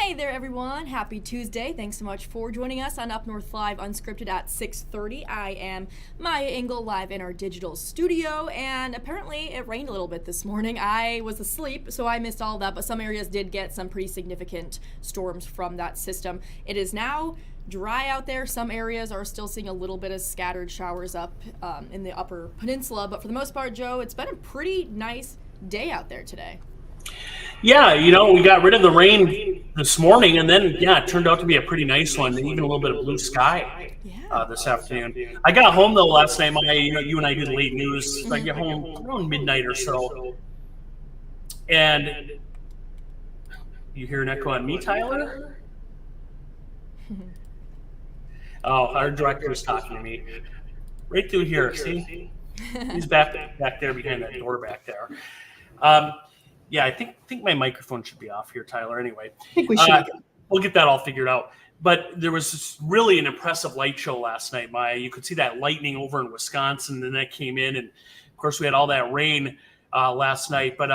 Hey there, everyone. Happy Tuesday. Thanks so much for joining us on UpNorthLive Unscripted at 6:30. I am Maya Engel, live in our digital studio, and apparently it rained a little bit this morning. I was asleep, so I missed all that, but some areas did get some pretty significant storms from that system. It is now dry out there. Some areas are still seeing a little bit of scattered showers up in the upper peninsula, but for the most part, Joe, it's been a pretty nice day out there today. Yeah, we got rid of the rain this morning, and then, it turned out to be a pretty nice one, even a little bit of blue sky this afternoon. I got home, though, last night. You and I did late news. I get home around midnight or so, and you hear an echo on me, Tyler? Oh, our director is talking to me. Right through here, see? He's back there behind that door back there. I think my microphone should be off here, Tyler. Anyway, I think we should. We'll get that all figured out. But there was really an impressive light show last night, Maya. You could see that lightning over in Wisconsin, and then that came in. And, of course, we had all that rain last night. But,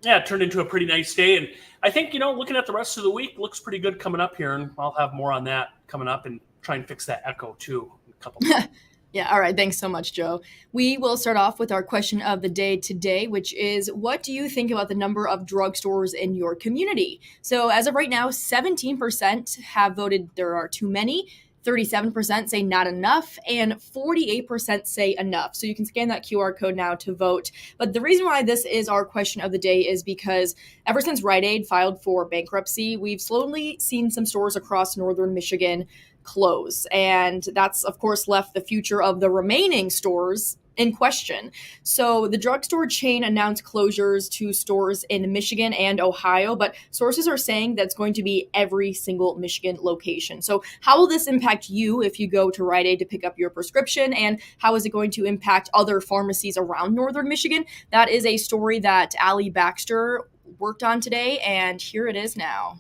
it turned into a pretty nice day. And I think, looking at the rest of the week, looks pretty good coming up here. And I'll have more on that coming up and try and fix that echo, too, in a couple minutes. Yeah, all right. Thanks so much, Joe. We will start off with our question of the day today, which is, what do you think about the number of drugstores in your community? So as of right now, 17% have voted there are too many, 37% say not enough, and 48% say enough. So you can scan that QR code now to vote. But the reason why this is our question of the day is because ever since Rite Aid filed for bankruptcy, we've slowly seen some stores across northern Michigan close. And that's, of course, left the future of the remaining stores in question. So the drugstore chain announced closures to stores in Michigan and Ohio, but sources are saying that's going to be every single Michigan location. So how will this impact you if you go to Rite Aid to pick up your prescription? And how is it going to impact other pharmacies around northern Michigan? That is a story that Allie Baxter worked on today, and here it is now.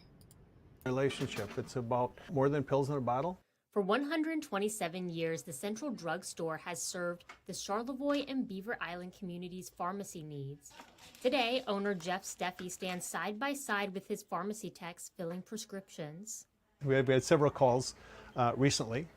Relationship. It's about more than pills in a bottle. For 127 years, the Central Drug Store has served the Charlevoix and Beaver Island community's pharmacy needs. Today, owner Jeff Steffi stands side by side with his pharmacy techs filling prescriptions. We had several calls recently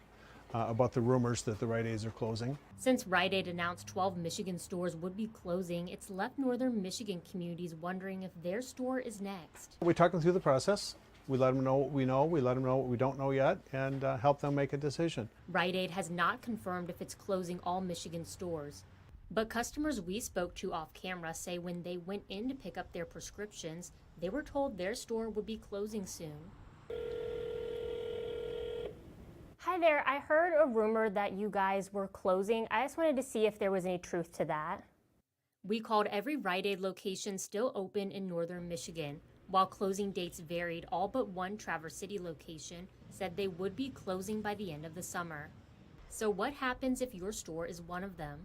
about the rumors that the Rite Aids are closing. Since Rite Aid announced 12 Michigan stores would be closing, it's left northern Michigan communities wondering if their store is next. We talk them through the process. We let them know what we know, we let them know what we don't know yet, and help them make a decision. Rite Aid has not confirmed if it's closing all Michigan stores. But customers we spoke to off camera say when they went in to pick up their prescriptions, they were told their store would be closing soon. Hi there, I heard a rumor that you guys were closing. I just wanted to see if there was any truth to that. We called every Rite Aid location still open in northern Michigan. While closing dates varied, all but one Traverse City location said they would be closing by the end of the summer. So what happens if your store is one of them?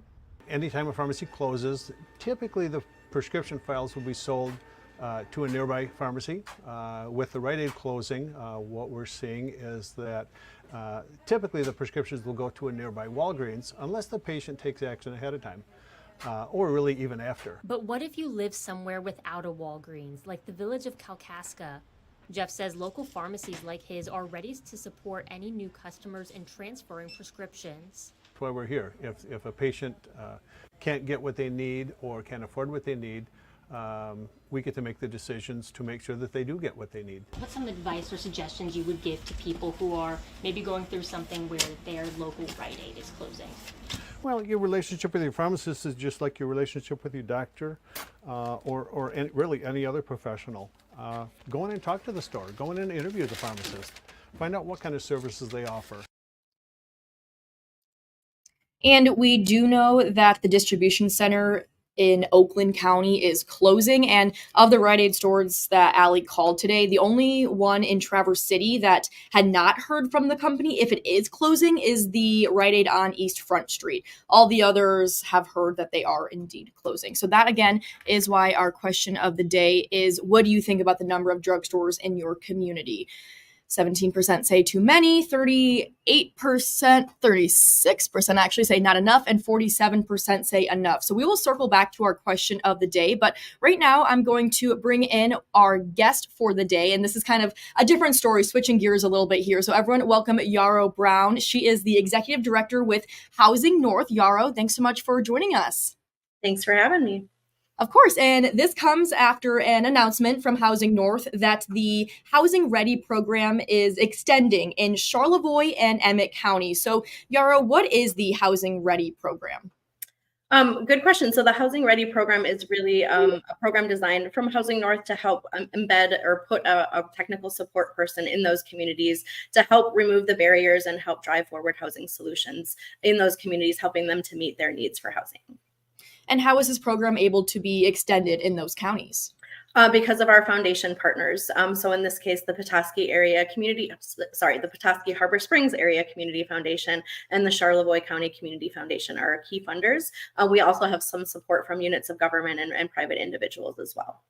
Anytime a pharmacy closes, typically the prescription files will be sold to a nearby pharmacy. With the Rite Aid closing, what we're seeing is that typically the prescriptions will go to a nearby Walgreens unless the patient takes action ahead of time. Or really even after. But what if you live somewhere without a Walgreens, like the village of Kalkaska? Jeff says local pharmacies like his are ready to support any new customers in transferring prescriptions. That's why we're here. If a patient can't get what they need or can't afford what they need, we get to make the decisions to make sure that they do get what they need. What's some advice or suggestions you would give to people who are maybe going through something where their local Rite Aid is closing? Well, your relationship with your pharmacist is just like your relationship with your doctor or really any other professional. Go in and talk to the store. Go in and interview the pharmacist. Find out what kind of services they offer. And we do know that the distribution center in Oakland County is closing. And of the Rite Aid stores that Allie called today, the only one in Traverse City that had not heard from the company if it is closing is the Rite Aid on East Front Street. All the others have heard that they are indeed closing. So that, again, is why our question of the day is, what do you think about the number of drugstores in your community? 17% say too many, 38%, 36% actually say not enough, and 47% say enough. So we will circle back to our question of the day, but right now I'm going to bring in our guest for the day, and this is kind of a different story, switching gears a little bit here. So everyone, welcome Yarrow Brown. She is the Executive Director with Housing North. Yarrow, thanks so much for joining us. Thanks for having me. Of course, and this comes after an announcement from Housing North that the Housing Ready program is extending in Charlevoix and Emmett County. So, Yarrow, what is the Housing Ready program? Good question. So the Housing Ready program is really a program designed from Housing North to help embed or put a technical support person in those communities to help remove the barriers and help drive forward housing solutions in those communities, helping them to meet their needs for housing. And how is this program able to be extended in those counties? Because of our foundation partners. So in this case, the Petoskey Harbor Springs Area Community Foundation and the Charlevoix County Community Foundation are our key funders. We also have some support from units of government and private individuals as well.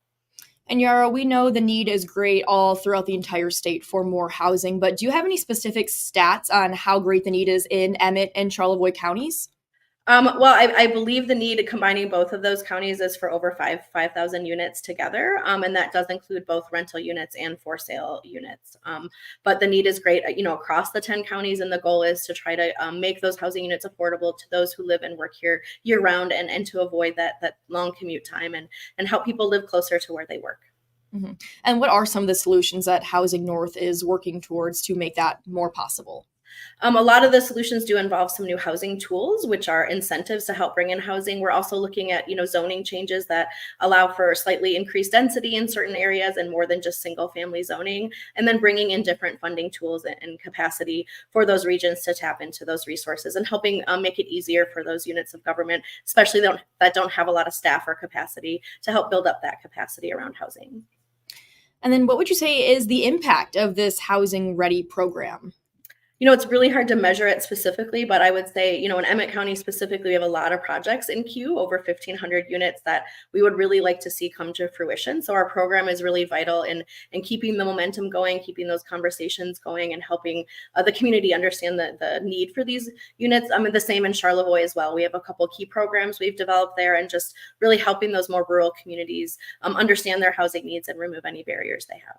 And Yarrow, we know the need is great all throughout the entire state for more housing, but do you have any specific stats on how great the need is in Emmett and Charlevoix counties? Well, I believe the need combining both of those counties is for over 5,000 units together. And that does include both rental units and for sale units. But the need is great, across the 10 counties. And the goal is to try to make those housing units affordable to those who live and work here year round and to avoid that long commute time and help people live closer to where they work. Mm-hmm. And what are some of the solutions that Housing North is working towards to make that more possible? A lot of the solutions do involve some new housing tools, which are incentives to help bring in housing. We're also looking at, zoning changes that allow for slightly increased density in certain areas and more than just single family zoning, and then bringing in different funding tools and capacity for those regions to tap into those resources and helping make it easier for those units of government, especially that don't have a lot of staff or capacity, to help build up that capacity around housing. And then what would you say is the impact of this Housing Ready program? It's really hard to measure it specifically, but I would say, in Emmett County specifically, we have a lot of projects in queue, over 1,500 units that we would really like to see come to fruition. So our program is really vital in keeping the momentum going, keeping those conversations going, and helping the community understand the need for these units. The same in Charlevoix as well. We have a couple key programs we've developed there and just really helping those more rural communities understand their housing needs and remove any barriers they have.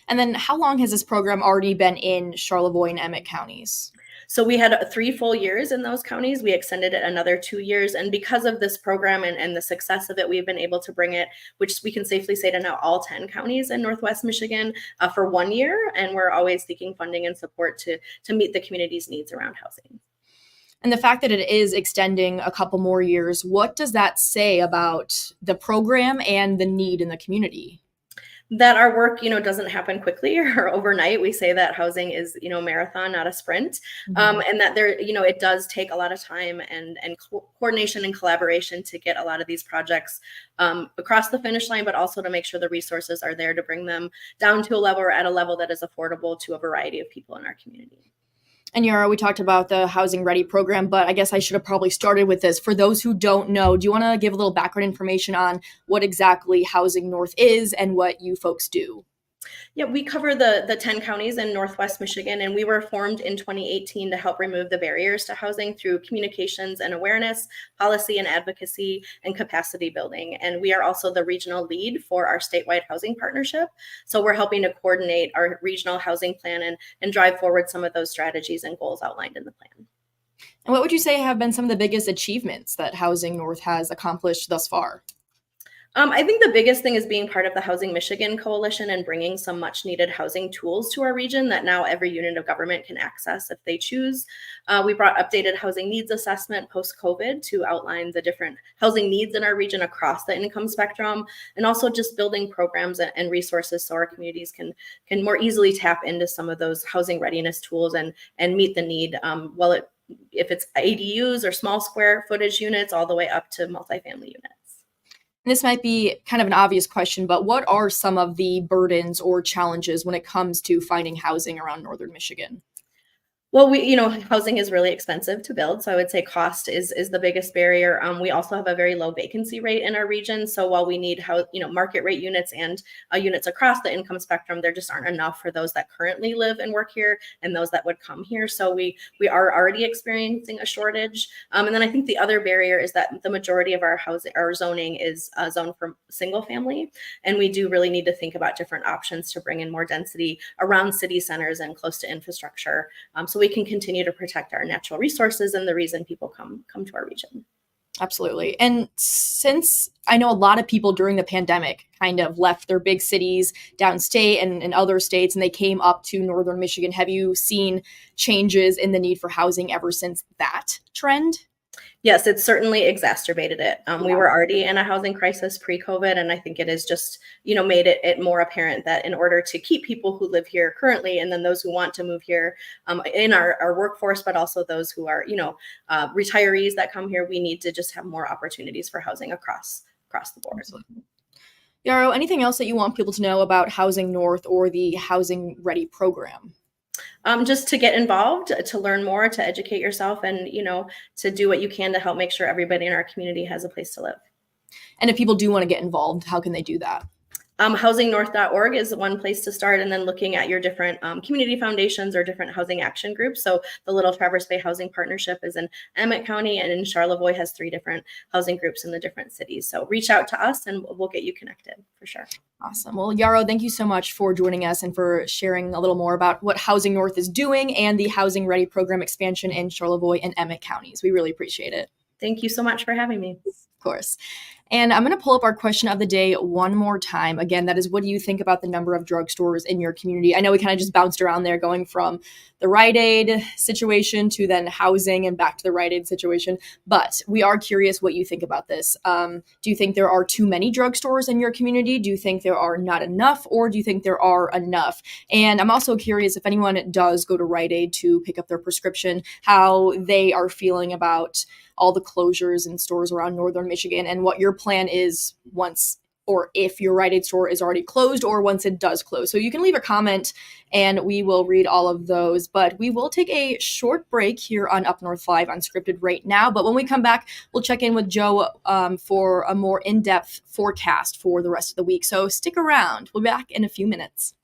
And then how long has this program already been in Charlevoix and Emmett counties? So we had 3 full years in those counties. We extended it another 2 years. And because of this program and the success of it, we've been able to bring it, which we can safely say, to now all 10 counties in Northwest Michigan for 1 year. And we're always seeking funding and support to meet the community's needs around housing. And the fact that it is extending a couple more years, what does that say about the program and the need in the community? That our work, doesn't happen quickly or overnight. We say that housing is, a marathon, not a sprint. Mm-hmm. And that there, it does take a lot of time and coordination and collaboration to get a lot of these projects across the finish line, but also to make sure the resources are there to bring them down to a level or at a level that is affordable to a variety of people in our community. And Yarrow, we talked about the Housing Ready program, but I guess I should have probably started with this. For those who don't know, do you want to give a little background information on what exactly Housing North is and what you folks do? Yeah, we cover the 10 counties in Northwest Michigan, and we were formed in 2018 to help remove the barriers to housing through communications and awareness, policy and advocacy, and capacity building. And we are also the regional lead for our statewide housing partnership. So we're helping to coordinate our regional housing plan and drive forward some of those strategies and goals outlined in the plan. And what would you say have been some of the biggest achievements that Housing North has accomplished thus far? I think the biggest thing is being part of the Housing Michigan Coalition and bringing some much needed housing tools to our region that now every unit of government can access if they choose. We brought updated housing needs assessment post-COVID to outline the different housing needs in our region across the income spectrum, and also just building programs and resources so our communities can more easily tap into some of those housing readiness tools and meet the need, if it's ADUs or small square footage units all the way up to multifamily units. This might be kind of an obvious question, but what are some of the burdens or challenges when it comes to finding housing around northern Michigan? Well, housing is really expensive to build, so I would say cost is the biggest barrier. We also have a very low vacancy rate in our region, so while we need market rate units and units across the income spectrum, there just aren't enough for those that currently live and work here and those that would come here. So we are already experiencing a shortage. And then I think the other barrier is that the majority of our zoning is zoned for single family, and we do really need to think about different options to bring in more density around city centers and close to infrastructure. So we can continue to protect our natural resources and the reason people come to our region. Absolutely. And since I know a lot of people during the pandemic kind of left their big cities downstate and other states, and they came up to northern Michigan, have you seen changes in the need for housing ever since that trend? Yes, it's certainly exacerbated it. We Yeah. were already in a housing crisis pre-COVID, and I think it has just, made it more apparent that in order to keep people who live here currently, and then those who want to move here in our workforce, but also those who are, retirees that come here, we need to just have more opportunities for housing across the board. Absolutely. Yarrow, anything else that you want people to know about Housing North or the Housing Ready program? Just to get involved, to learn more, to educate yourself, and to do what you can to help make sure everybody in our community has a place to live. And if people do want to get involved, how can they do that? HousingNorth.org is one place to start, and then looking at your different community foundations or different housing action groups. So the Little Traverse Bay Housing Partnership is in Emmett County, and in Charlevoix has 3 different housing groups in the different cities. So reach out to us and we'll get you connected for sure. Awesome. Well, Yarrow, thank you so much for joining us and for sharing a little more about what Housing North is doing and the Housing Ready program expansion in Charlevoix and Emmett counties. We really appreciate it. Thank you so much for having me. Of course. And I'm going to pull up our question of the day one more time. Again, that is, what do you think about the number of drugstores in your community? I know we kind of just bounced around there, going from the Rite Aid situation to then housing and back to the Rite Aid situation. But we are curious what you think about this. Do you think there are too many drugstores in your community? Do you think there are not enough, or do you think there are enough? And I'm also curious if anyone does go to Rite Aid to pick up their prescription, how they are feeling about all the closures in stores around northern Michigan, and what your plan is once, or if your Rite Aid store is already closed, or once it does close. So you can leave a comment and we will read all of those. But we will take a short break here on UpNorthLive Unscripted right now. But when we come back, we'll check in with Joe for a more in-depth forecast for the rest of the week. So stick around. We'll be back in a few minutes.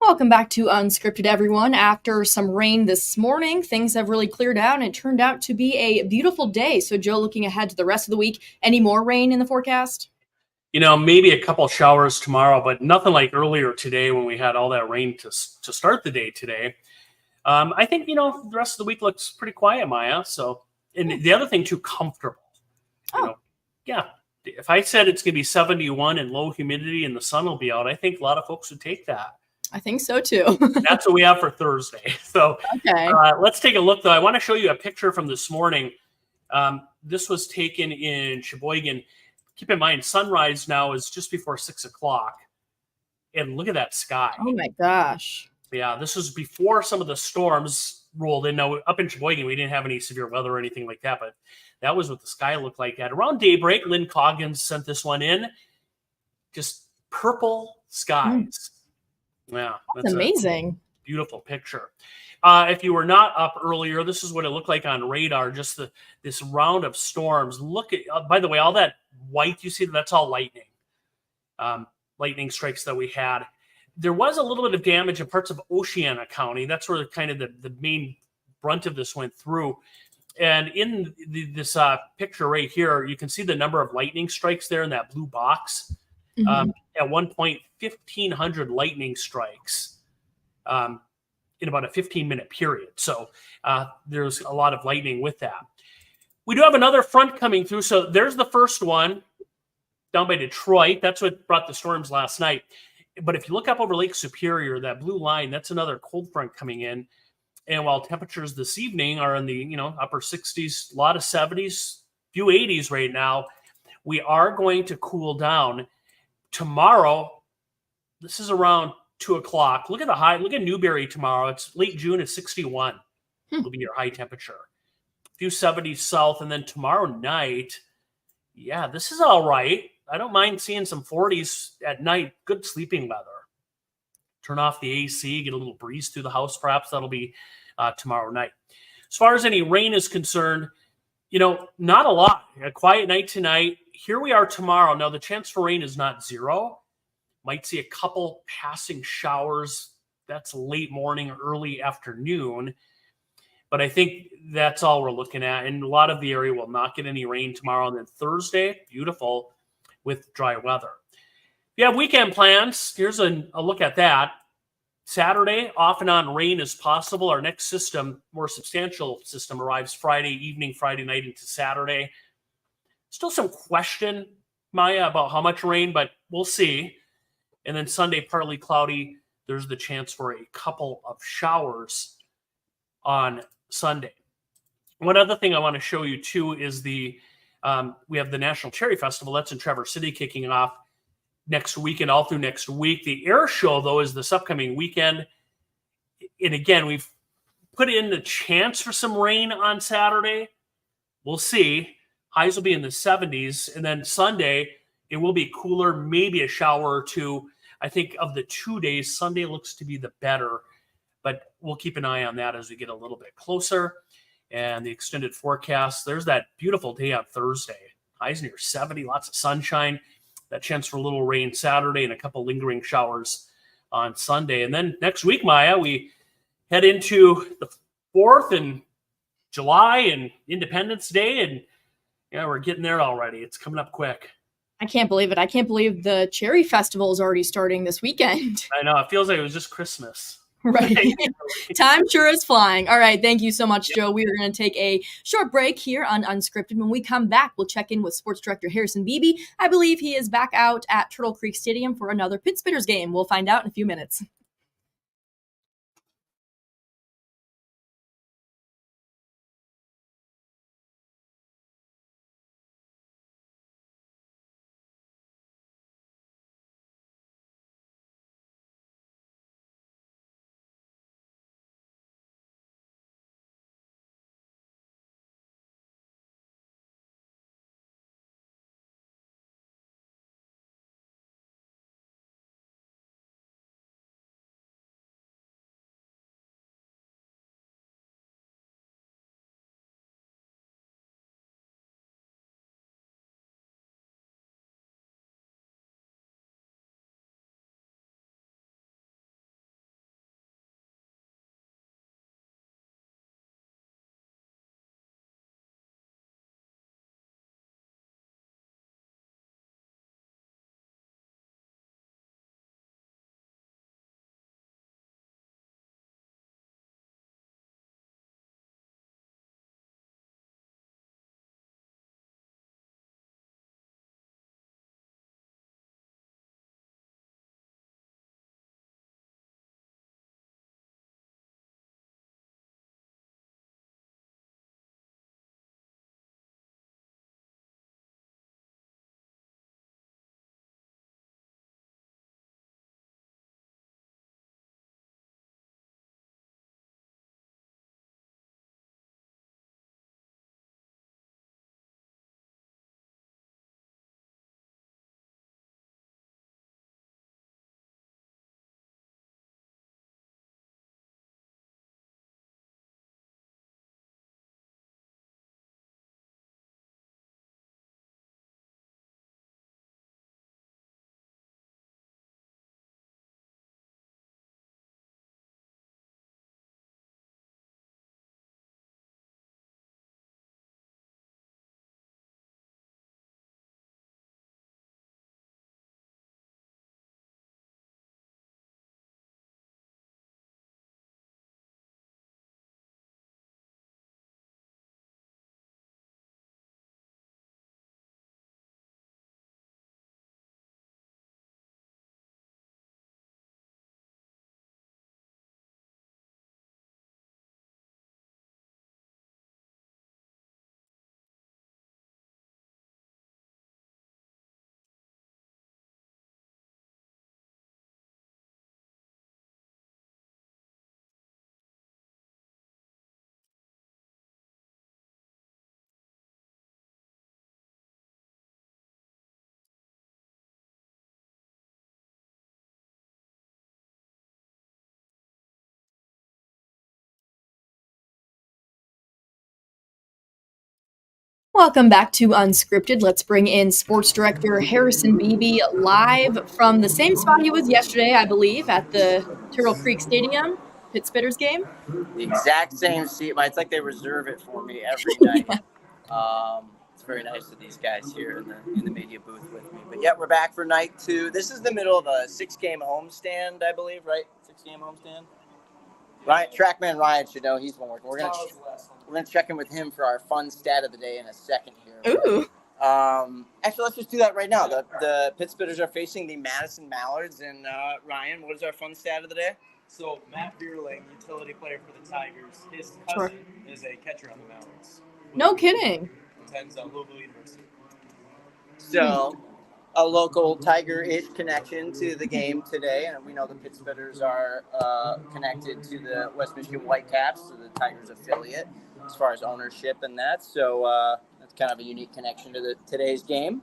Welcome back to Unscripted, everyone. After some rain this morning, things have really cleared out, and it turned out to be a beautiful day. So, Joe, looking ahead to the rest of the week, any more rain in the forecast? Maybe a couple showers tomorrow, but nothing like earlier today when we had all that rain to start the day today. I think, the rest of the week looks pretty quiet, Maya. So, and the other thing too, comfortable. Yeah. If I said it's going to be 71 and low humidity and the sun will be out, I think a lot of folks would take that. I think so too. That's what we have for Thursday. So Okay. Let's take a look, though. I want to show you a picture from this morning. This was taken in Sheboygan. Keep in mind, sunrise now is just before 6 o'clock. And look at that sky. Oh my gosh. Yeah, this was before some of the storms rolled in. Now, up in Sheboygan, we didn't have any severe weather or anything like that, but that was what the sky looked like at around daybreak. Lynn Coggins sent this one in. Just purple skies. Yeah, That's amazing. Beautiful picture. If you were not up earlier, this is what it looked like on radar. Just this round of storms. Look at, by the way, all that white you see, that's all lightning. Lightning strikes that we had. There was a little bit of damage in parts of Oceana County. That's where kind of the main brunt of this went through. And in this picture right here, you can see the number of lightning strikes there in that blue box. At one point, 1,500 lightning strikes in about a 15-minute period. So there's a lot of lightning with that. We do have another front coming through. So there's the first one down by Detroit. That's what brought the storms last night. But if you look up over Lake Superior, that blue line, that's another cold front coming in. And while temperatures this evening are in the upper 60s, a lot of 70s, few 80s right now, we are going to cool down. Tomorrow, this is around 2 o'clock. Look at the high. Look at Newberry tomorrow. It's late June at 61. Will be your high temperature. A few 70s south. And then tomorrow night, yeah, this is all right. I don't mind seeing some 40s at night. Good sleeping weather. Turn off the AC, get a little breeze through the house. Perhaps that'll be tomorrow night. As far as any rain is concerned, not a lot. A quiet night tonight. Here we are tomorrow. Now, the chance for rain is not zero. Might see a couple passing showers. That's late morning, early afternoon. But I think that's all we're looking at. And a lot of the area will not get any rain tomorrow. And then Thursday, beautiful with dry weather. If you have weekend plans, here's a look at that. Saturday, off and on rain is possible. Our next system, more substantial system, arrives Friday evening, Friday night into Saturday. Still some question, Maya, about how much rain, but we'll see. And then Sunday, partly cloudy. There's the chance for a couple of showers on Sunday. One other thing I want to show you, too, is we have the National Cherry Festival. That's in Traverse City kicking off next week and all through next week. The air show, though, is this upcoming weekend. And again, we've put in the chance for some rain on Saturday. We'll see. Highs will be in the 70s. And then Sunday, it will be cooler, maybe a shower or two. I think of the 2 days, Sunday looks to be the better. But we'll keep an eye on that as we get a little bit closer. And the extended forecast, there's that beautiful day on Thursday. Highs near 70, lots of sunshine. That chance for a little rain Saturday and a couple lingering showers on Sunday. And then next week, Maya, we head into the 4th and July and Independence Day. And we're getting there already. It's coming up quick. I can't believe it. I can't believe the Cherry Festival is already starting this weekend. I know. It feels like it was just Christmas. Right. Time sure is flying. All right. Thank you so much, Joe. We are going to take a short break here on Unscripted. When we come back, we'll check in with Sports Director Harrison Beebe. I believe he is back out at Turtle Creek Stadium for another Pit Spitters game. We'll find out in a few minutes. Welcome back to Unscripted. Let's bring in sports director Harrison Beebe live from the same spot he was yesterday, I believe, at the Turtle Creek Stadium, Pittsburgh's game. The exact same seat. It's like they reserve it for me every night. It's very nice of these guys here in the media booth with me. But yeah, we're back for night 2. This is the middle of a 6-game homestand, I believe, right? 6-game homestand. Right, Trackman Ryan should know he's been working. We're gonna check in with him for our fun stat of the day in a second here. Ooh. Actually, let's just do that right now. The Pittsburghers are facing the Madison Mallards, and Ryan, what is our fun stat of the day? So Matt Bierling, utility player for the Tigers, his cousin is a catcher on the Mallards. No kidding. Attends Louisville University. So, a local Tiger-ish connection to the game today, and we know the Pittsburghers are connected to the West Michigan Whitecaps, so the Tigers affiliate, as far as ownership and that. So that's kind of a unique connection to today's game.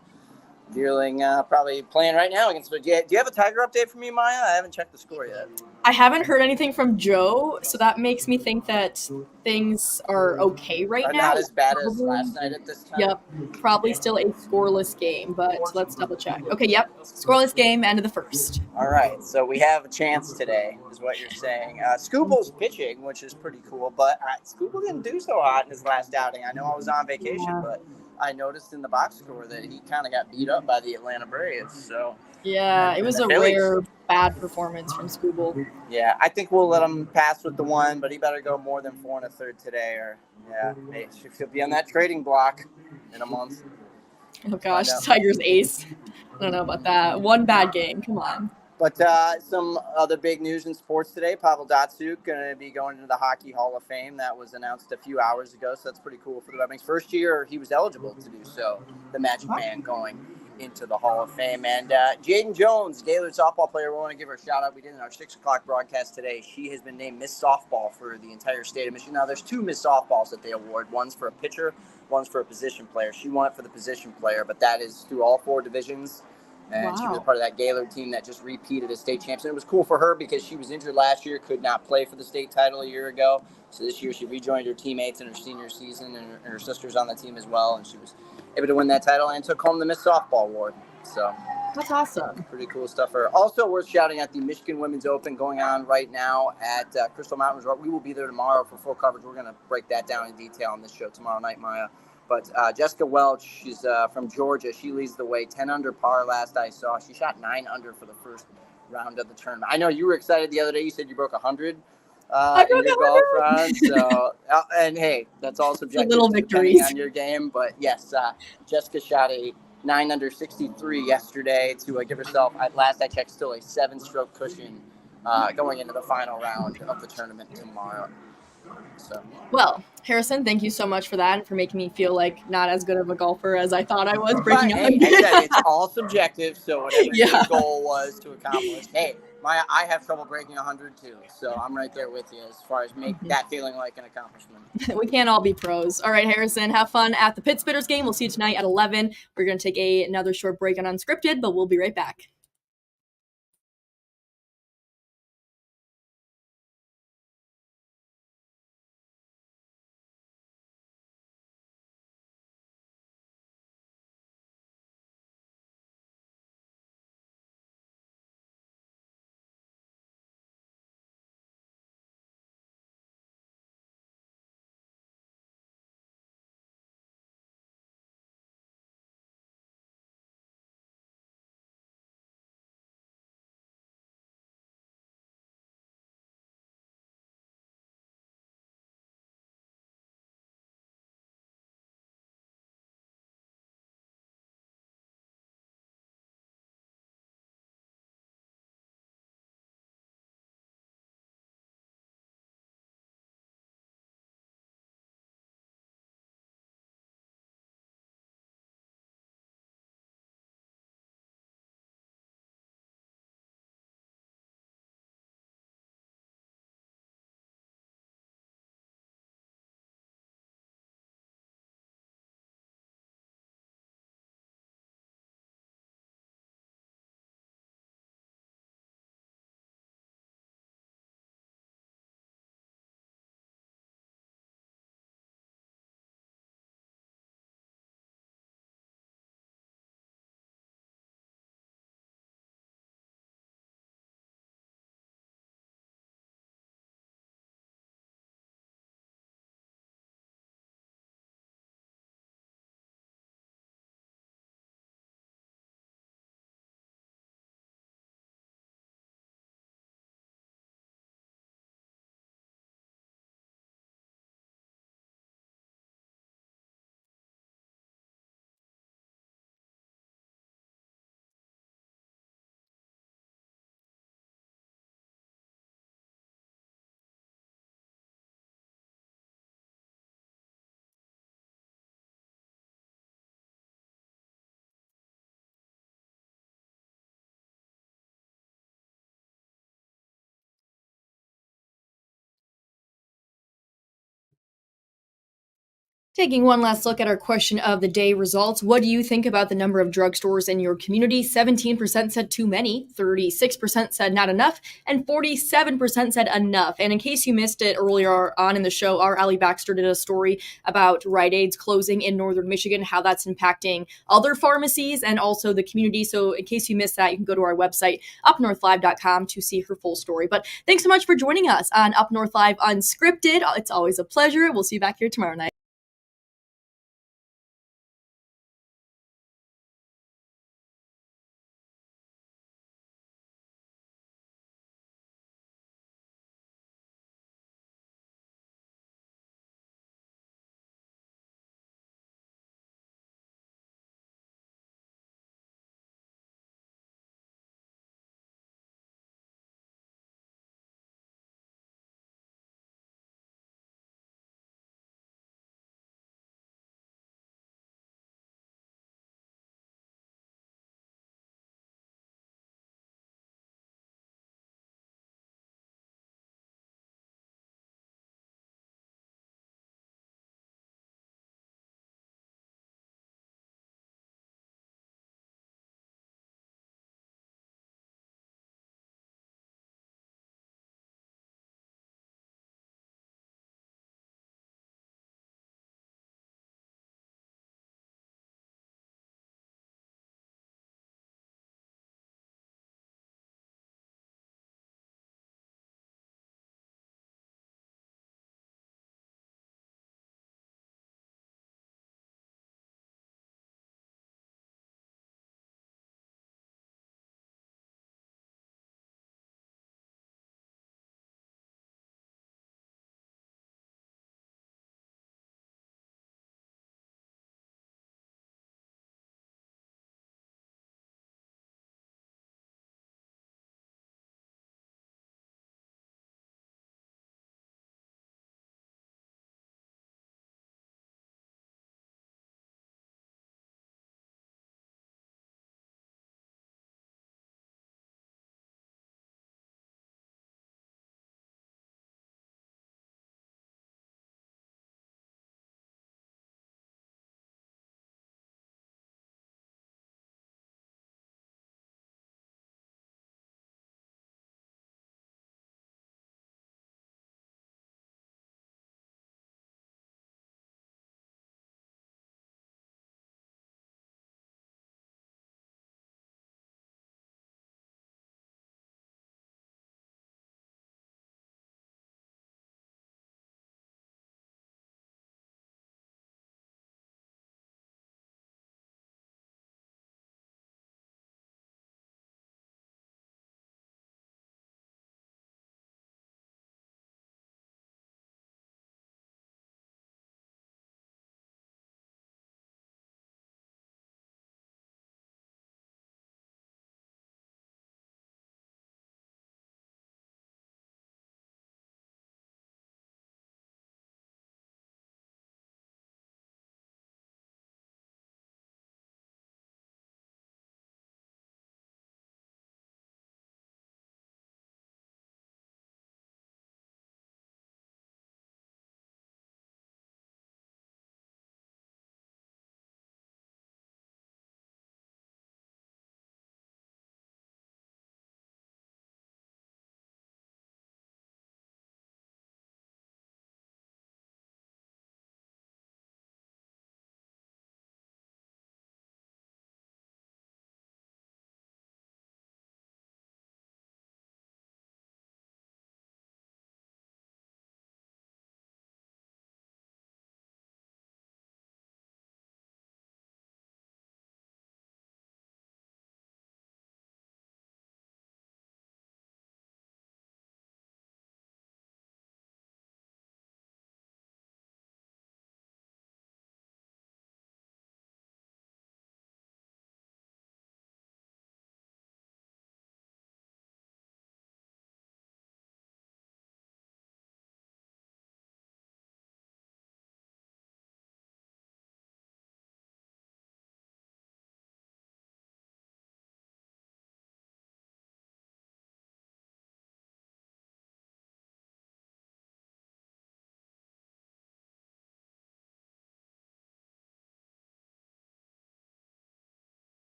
Bierling probably playing right now against. Do you have a Tiger update for me, Maya? I haven't checked the score yet. I haven't heard anything from Joe, so that makes me think that things are okay right now. Not as bad as last night at this time. Yep, probably still a scoreless game, but let's double check. Okay, yep, scoreless game, end of the first. All right, so we have a chance today, is what you're saying. Scooble's pitching, which is pretty cool, but Scooble didn't do so hot in his last outing. I know I was on vacation, but I noticed in the box score that he kind of got beat up by the Atlanta Braves. So yeah, it was a rare bad performance from Scooble. Yeah, I think we'll let him pass with the 1, but he better go more than 4 1/3 today, or he'll be on that trading block in a month. Oh gosh, Tigers ace. I don't know about that. One bad game. Come on. But some other big news in sports today. Pavel Datsyuk going to be going into the Hockey Hall of Fame. That was announced a few hours ago, so that's pretty cool for the Red Wings. First year he was eligible to do so, the Magic Man going into the Hall of Fame. And Jaden Jones, Gaylord softball player, we want to give her a shout-out. We did in our 6 o'clock broadcast today. She has been named Miss Softball for the entire state of Michigan. Now, there's 2 Miss Softballs that they award. One's for a pitcher, one's for a position player. She won it for the position player, but that is through all 4 divisions. And she was part of that Gaylord team that just repeated as state champion. It was cool for her because she was injured last year, could not play for the state title a year ago. So this year she rejoined her teammates in her senior season, and her sister's on the team as well. And she was able to win that title and took home the Miss Softball award. So that's awesome. Pretty cool stuff for her. Also worth shouting out the Michigan Women's Open going on right now at Crystal Mountain Resort. We will be there tomorrow for full coverage. We're going to break that down in detail on this show tomorrow night, Maya. But Jessica Welch, she's from Georgia. She leads the way, 10 under par last I saw. She shot 9 under for the first round of the tournament. I know you were excited the other day. You said you broke 100 in your golf round. So, and hey, that's all subjective depending on your game. But yes, Jessica shot a 9 under 63 yesterday to give herself, at last I checked, still a 7-stroke cushion going into the final round of the tournament tomorrow. So. Well, Harrison, thank you so much for that and for making me feel like not as good of a golfer as I thought I was breaking 100. Hey, I said it's all subjective, so whatever your goal was to accomplish. Hey, Maya, I have trouble breaking 100 too, so I'm right there with you as far as make that feeling like an accomplishment. We can't all be pros. All right, Harrison, have fun at the Pittsburghers game. We'll see you tonight at 11. We're going to take another short break on Unscripted, but we'll be right back. Taking one last look at our question of the day results, what do you think about the number of drugstores in your community? 17% said too many, 36% said not enough, and 47% said enough. And in case you missed it earlier on in the show, our Allie Baxter did a story about Rite Aid's closing in northern Michigan, how that's impacting other pharmacies and also the community. So in case you missed that, you can go to our website, UpNorthLive.com, to see her full story. But thanks so much for joining us on Up North Live Unscripted. It's always a pleasure. We'll see you back here tomorrow night.